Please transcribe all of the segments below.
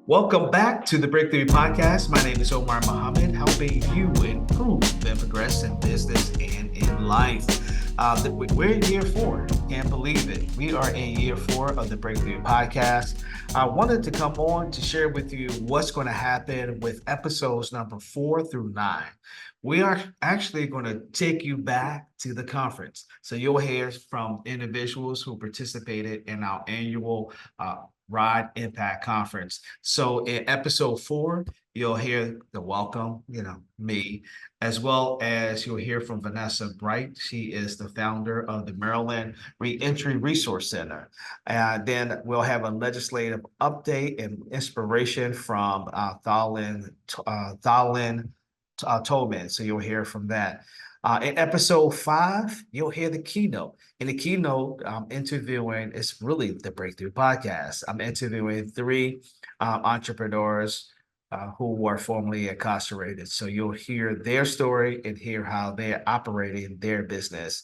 Welcome back to the BreakThrough podcast. My name is Omar Muhammad, helping you improve and progress in business and in life. We're in year four. Can't believe it. We are in year four of the BreakThrough podcast. I wanted to come on to share with you what's going to happen with episodes number 4 through 9. We are actually going to take you back to the conference. So you'll hear from individuals who participated in our annual Ride Impact Conference. So in episode 4, you'll hear the welcome, me, as well as you'll hear from Vanessa Bright. She is the founder of the Maryland Reentry Resource Center. Then we'll have a legislative update and inspiration from Tholyn. So you'll hear from that. In episode 5, you'll hear the keynote. In the keynote, I'm interviewing, it's really the BreakThrough podcast. I'm interviewing 3 entrepreneurs who were formerly incarcerated. So you'll hear their story and hear how they're operating their business.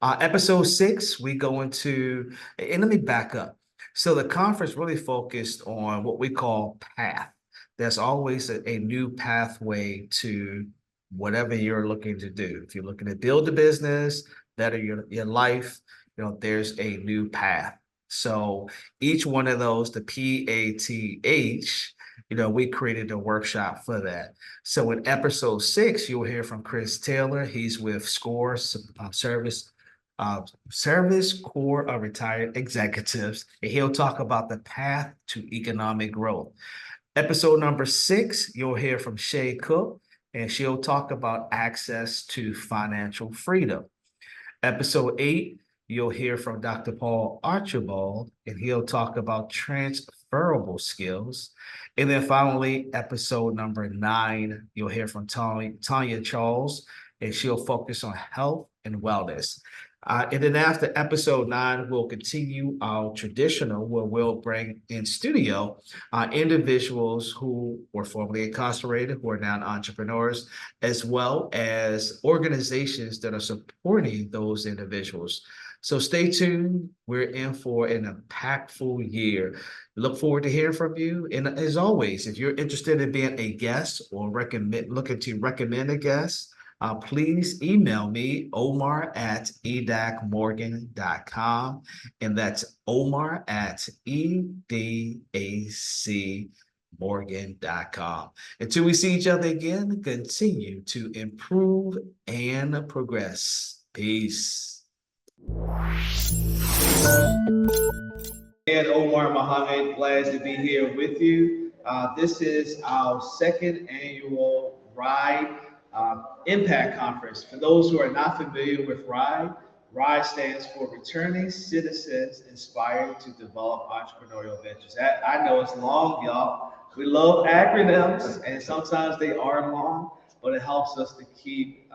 Episode 6, we go into, and let me back up. So the conference really focused on what we call path. There's always a new pathway to whatever you're looking to do. If you're looking to build a business, better your life, there's a new path. So each one of those, the PATH, we created a workshop for that. So in episode 6, you'll hear from Chris Taylor. He's with SCORE Service Corps of Retired Executives, and he'll talk about the path to economic growth. Episode number 6, you'll hear from Shay Cook, and she'll talk about access to financial freedom. Episode 8, you'll hear from Dr. Paul Archibald, and he'll talk about transferable skills. And then finally, episode number 9, you'll hear from Tanya Charles, and she'll focus on health and wellness. And then after episode 9, we'll continue our traditional where we'll bring in studio individuals who were formerly incarcerated, who are now entrepreneurs, as well as organizations that are supporting those individuals. So stay tuned. We're in for an impactful year. Look forward to hearing from you. And as always, if you're interested in being a guest or looking to recommend a guest, please email me, omar@edacmorgan.com, and that's omar@edacmorgan.com. Until we see each other again, continue to improve and progress. Peace. And Omar Muhammad, glad to be here with you. This is our second annual Ride Impact Conference. For those who are not familiar with RIDE, RIDE stands for Returning Citizens Inspired to Develop Entrepreneurial Ventures. I know it's long, y'all. We love acronyms, and sometimes they are long, but it helps us to keep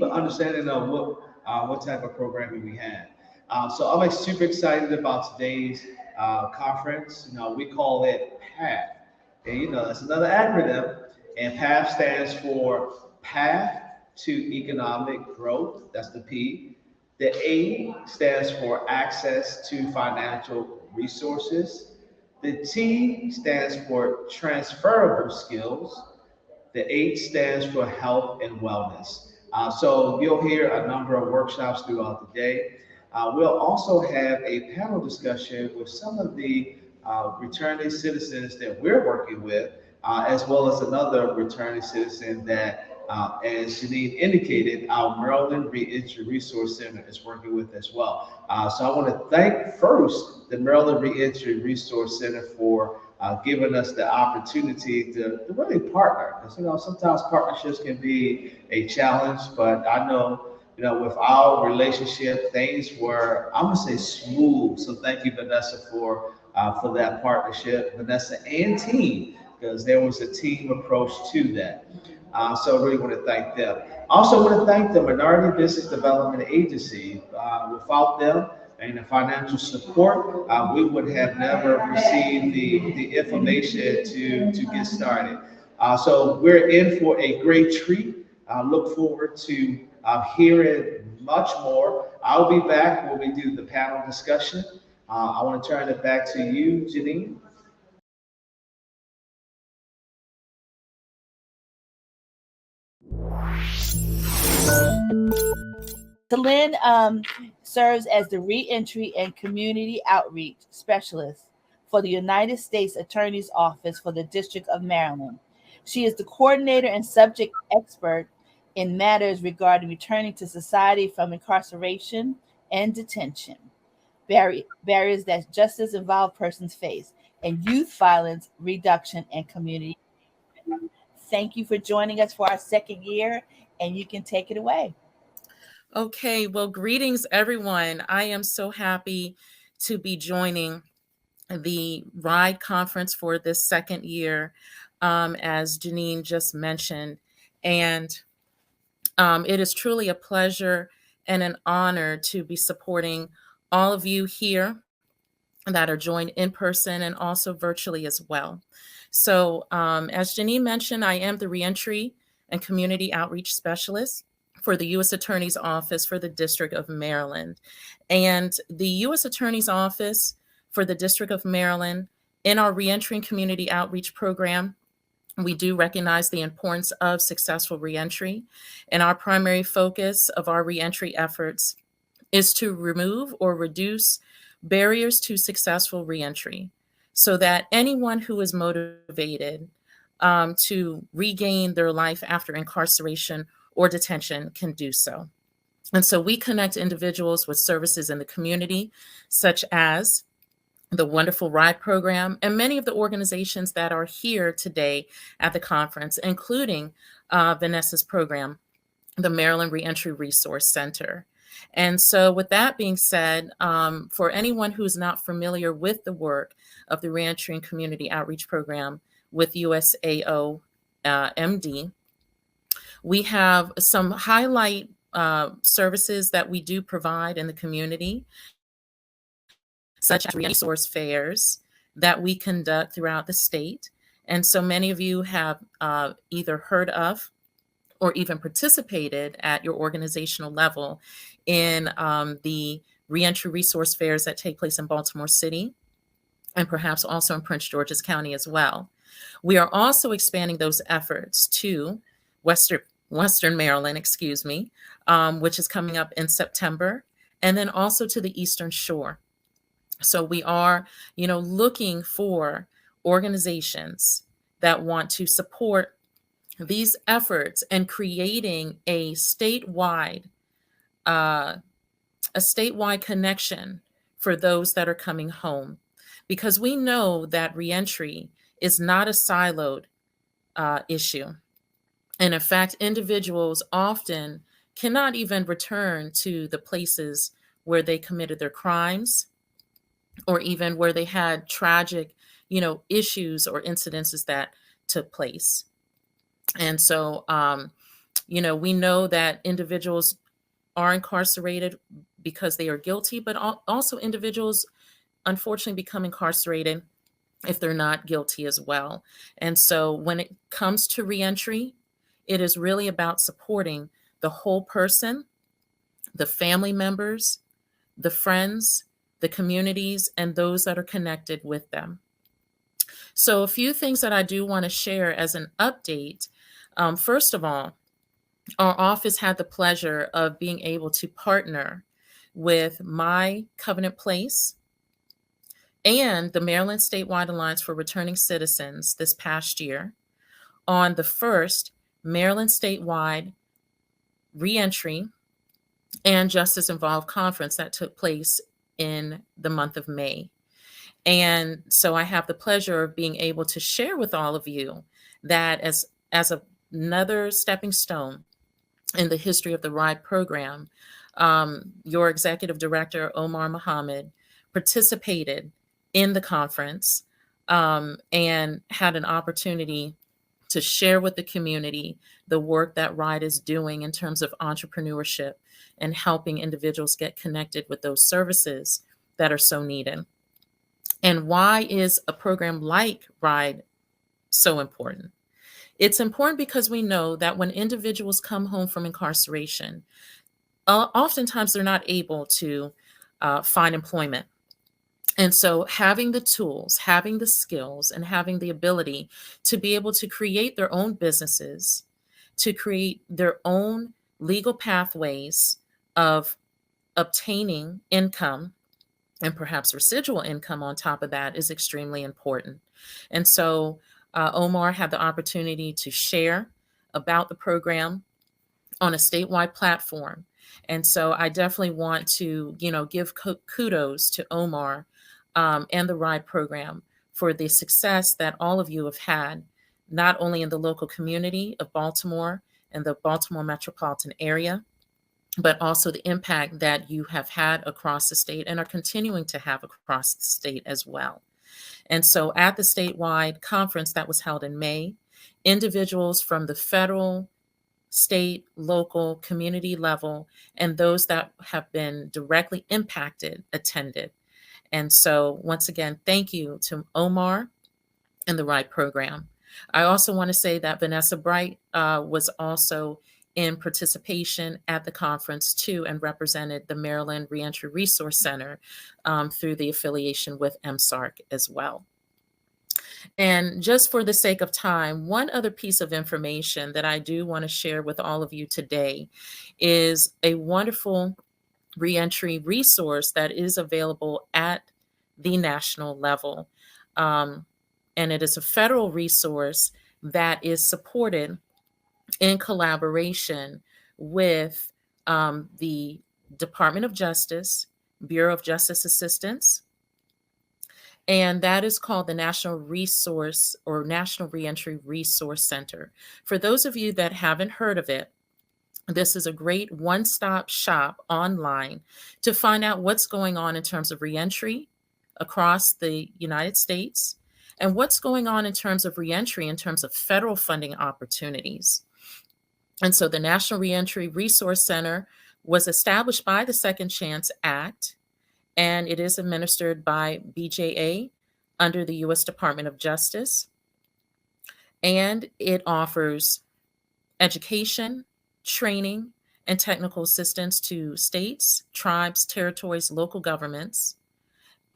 an understanding of what type of programming we have. So I'm super excited about today's conference. We call it PATH. And that's another acronym. And PATH stands for Path to Economic Growth. That's the P. The A stands for Access to Financial Resources. The T stands for Transferable Skills. The H stands for Health and Wellness. So you'll hear a number of workshops throughout the day. We'll also have a panel discussion with some of the returning citizens that we're working with, as well as another returning citizen that, as Janine indicated, our Maryland Reentry Resource Center is working with as well. So I want to thank first the Maryland Reentry Resource Center for giving us the opportunity to really partner. Because sometimes partnerships can be a challenge, but I know with our relationship, things were, I'm gonna say, smooth. So thank you, Vanessa, for that partnership, Vanessa and team, because there was a team approach to that. So I really want to thank them. Also want to thank the Minority Business Development Agency. Without them and the financial support, we would have never received the information to get started. So we're in for a great treat. Look forward to hearing much more. I'll be back when we do the panel discussion. I want to turn it back to you, Janine. Tholyn serves as the Reentry and Community Outreach Specialist for the United States Attorney's Office for the District of Maryland. She is the coordinator and subject expert in matters regarding returning to society from incarceration and detention, barriers that justice involved persons face, and youth violence reduction and community. Thank you for joining us for our second year, and you can take it away. Okay, well, greetings, everyone. I am so happy to be joining the RIDE conference for this second year, as Janine just mentioned. And it is truly a pleasure and an honor to be supporting all of you here that are joined in person and also virtually as well. So, as Janine mentioned, I am the Reentry and Community Outreach Specialist for the U.S. Attorney's Office for the District of Maryland. And the U.S. Attorney's Office for the District of Maryland, in our Reentry and Community Outreach program, we do recognize the importance of successful reentry. And our primary focus of our reentry efforts is to remove or reduce barriers to successful reentry so that anyone who is motivated to regain their life after incarceration or detention can do so. And so we connect individuals with services in the community, such as the wonderful RIDE program and many of the organizations that are here today at the conference, including Vanessa's program, the Maryland Reentry Resource Center. And so with that being said, for anyone who's not familiar with the work of the Reentry and Community Outreach Program with USAO MD, we have some highlight services that we do provide in the community, such as resource fairs that we conduct throughout the state. And so many of you have either heard of or even participated at your organizational level in the reentry resource fairs that take place in Baltimore City and perhaps also in Prince George's County as well. We are also expanding those efforts to Western Maryland, which is coming up in September, and then also to the Eastern Shore. So we are, looking for organizations that want to support these efforts and creating a statewide connection for those that are coming home, because we know that reentry is not a siloed issue. And in fact, individuals often cannot even return to the places where they committed their crimes or even where they had tragic, issues or incidences that took place. And so, we know that individuals are incarcerated because they are guilty, but also individuals unfortunately become incarcerated if they're not guilty as well. And so when it comes to reentry, it is really about supporting the whole person, the family members, the friends, the communities, and those that are connected with them. So a few things that I do want to share as an update. First of all, our office had the pleasure of being able to partner with My Covenant Place and the Maryland Statewide Alliance for Returning Citizens this past year on the first Maryland Statewide Reentry and Justice Involved Conference that took place in the month of May. And so I have the pleasure of being able to share with all of you that as another stepping stone in the history of the RIDE program, your executive director, Omar Muhammad, participated in the conference and had an opportunity to share with the community the work that RIDE is doing in terms of entrepreneurship and helping individuals get connected with those services that are so needed. And why is a program like RIDE so important? It's important because we know that when individuals come home from incarceration, oftentimes they're not able to find employment. And so having the tools, having the skills, and having the ability to be able to create their own businesses to create their own legal pathways of obtaining income, and perhaps residual income on top of that is extremely important. And so Omar had the opportunity to share about the program on a statewide platform. And so I definitely want to, give kudos to Omar and the RIDE program for the success that all of you have had, not only in the local community of Baltimore and the Baltimore metropolitan area, but also the impact that you have had across the state and are continuing to have across the state as well. And so at the statewide conference that was held in May, individuals from the federal, state, local, community level, and those that have been directly impacted attended. And so once again, thank you to Omar and the RIDE program. I also want to say that Vanessa Bright was also in participation at the conference too, and represented the Maryland Reentry Resource Center through the affiliation with MSARC as well. And just for the sake of time, one other piece of information that I do want to share with all of you today is a wonderful reentry resource that is available at the national level. And it is a federal resource that is supported in collaboration with the Department of Justice, Bureau of Justice Assistance, and that is called the National Resource or National Reentry Resource Center. For those of you that haven't heard of it, this is a great one-stop shop online to find out what's going on in terms of reentry across the United States and what's going on in terms of reentry in terms of federal funding opportunities. And so the National Reentry Resource Center was established by the Second Chance Act, and it is administered by BJA under the U.S. Department of Justice. And it offers education, training, and technical assistance to states, tribes, territories, local governments,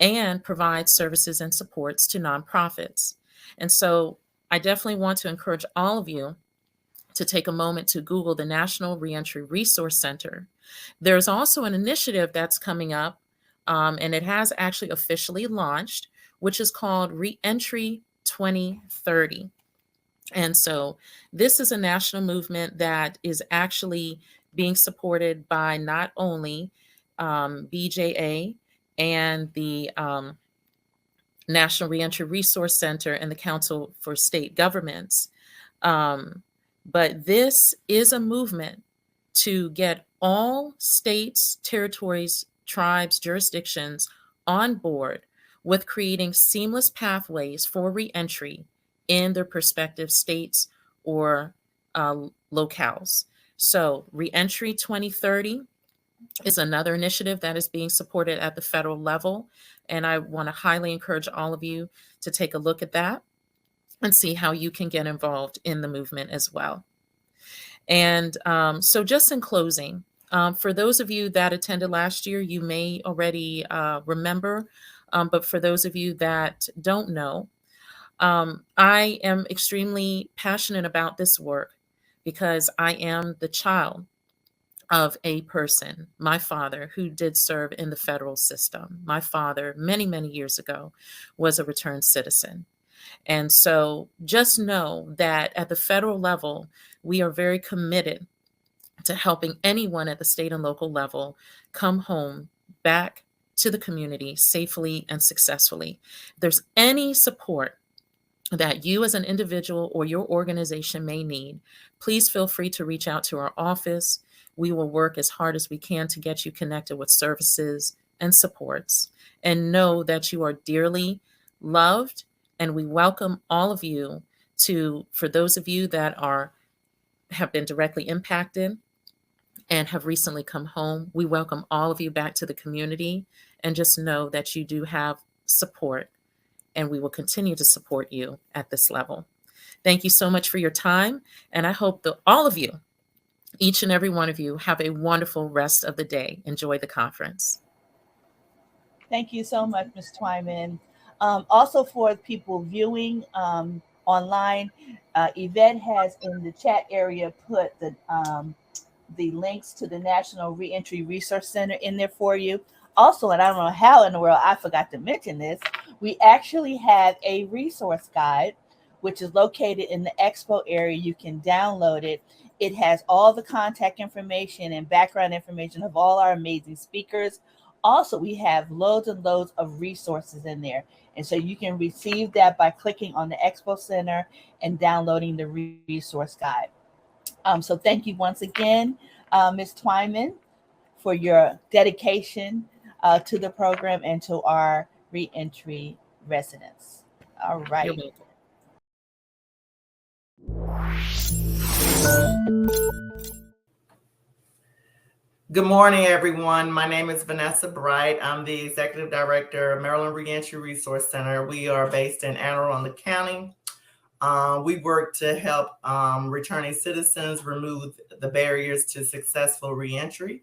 and provides services and supports to nonprofits. And so I definitely want to encourage all of you to take a moment to Google the National Reentry Resource Center. There's also an initiative that's coming up, and it has actually officially launched, which is called Reentry 2030. And so this is a national movement that is actually being supported by not only BJA and the National Reentry Resource Center and the Council for State Governments, but this is a movement to get all states, territories, tribes, jurisdictions on board with creating seamless pathways for reentry in their respective states or locales. So Reentry 2030 is another initiative that is being supported at the federal level. And I want to highly encourage all of you to take a look at that and see how you can get involved in the movement as well. And so just in closing, for those of you that attended last year, you may already remember, but for those of you that don't know, I am extremely passionate about this work because I am the child of a person, my father, who did serve in the federal system. My father, many, many years ago, was a returned citizen. And so just know that at the federal level, we are very committed to helping anyone at the state and local level come home back to the community safely and successfully. If there's any support that you as an individual or your organization may need, please feel free to reach out to our office. We will work as hard as we can to get you connected with services and supports. And know that you are dearly loved, and we welcome all of you to, for those of you that have been directly impacted and have recently come home, we welcome all of you back to the community, and just know that you do have support, and we will continue to support you at this level. Thank you so much for your time, and I hope that all of you, each and every one of you, have a wonderful rest of the day. Enjoy the conference. Thank you so much, Ms. Twyman. Also for people viewing on online. Yvette has in the chat area put the links to the National Reentry Resource Center in there for you. Also, and I don't know how in the world I forgot to mention this, we actually have a resource guide, which is located in the expo area. You can download it. It has all the contact information and background information of all our amazing speakers. Also, we have loads and loads of resources in there. And so you can receive that by clicking on the Expo Center and downloading the resource guide. So thank you once again, Ms. Twyman, for your dedication to the program and to our reentry residents. All right. You're welcome. Good morning, everyone. My name is Vanessa Bright. I'm the Executive Director of Maryland Reentry Resource Center. We are based in Anne Arundel County. We work to help returning citizens remove the barriers to successful reentry.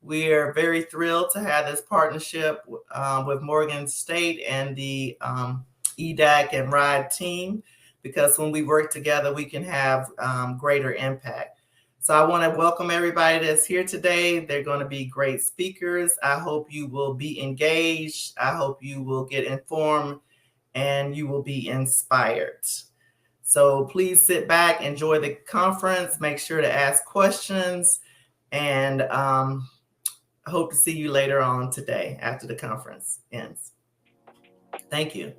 We are very thrilled to have this partnership with Morgan State and the EDAC and RIDE team, because when we work together, we can have greater impact. So I want to welcome everybody that's here today. They're going to be great speakers. I hope you will be engaged. I hope you will get informed and you will be inspired. So please sit back, enjoy the conference, make sure to ask questions, and I hope to see you later on today after the conference ends. Thank you.